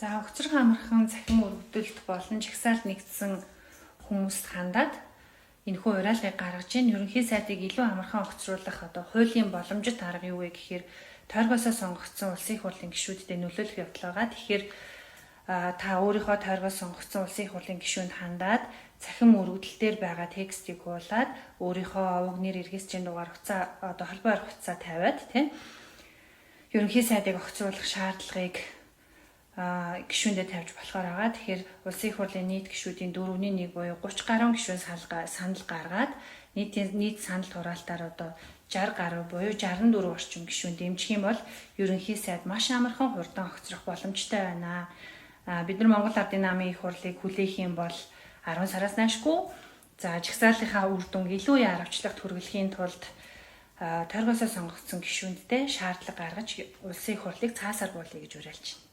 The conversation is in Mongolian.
За огцрог амархан цахим өргөдөлт болон жагсаалд нэгдсэн хүмүүст хандаад энэхүү уриалгыг гаргаж ийн. Ерөнхий сайдыг илүү амархан огцруулах хуулийн боломжит арга юу вэ гэхээр тойргоосоо сонгогдсон улсын их хурлын гишүүдэд нөлөөлөх явдал байгаа. Тэгэхээр та өөрийнхөө тойргоос сонгогдсон улсын их хурлын гишүүнд хандаад цахим өргөдөл дээр байгаа текстийг хуулаад өөрийнхөө овог нэр эргэсчийн дугаар хугацаа холбоо арга хугацаа тавиад тийм ерөнхий сайдыг огцруулах шаардлагыг гишүүндээ тавьж болохоор байгаа. Тэгэхээр улсын их хурлын нийт гишүүдийн 4/1 буюу 30 гаруй гишүүн санал гаргаад нийт санал хураалтаар 60 гаруй буюу 64 орчим гишүүн дэмжих юм бол ерөнхий сайд маш амархан хурдан огцрох боломжтой байна. Бид нар Монгол Ардын намын их хурлыг хүлээх юм бол 10 сараас наашгүй жагсаалынхаа үр дүнг илүү яарвчлагт хүргэхийн тулд тойргоосоо сонгогдсон гишүүндээ шаардлага гаргаж улсын их хурлыг цаасаар буулъя гэж уриалж байна.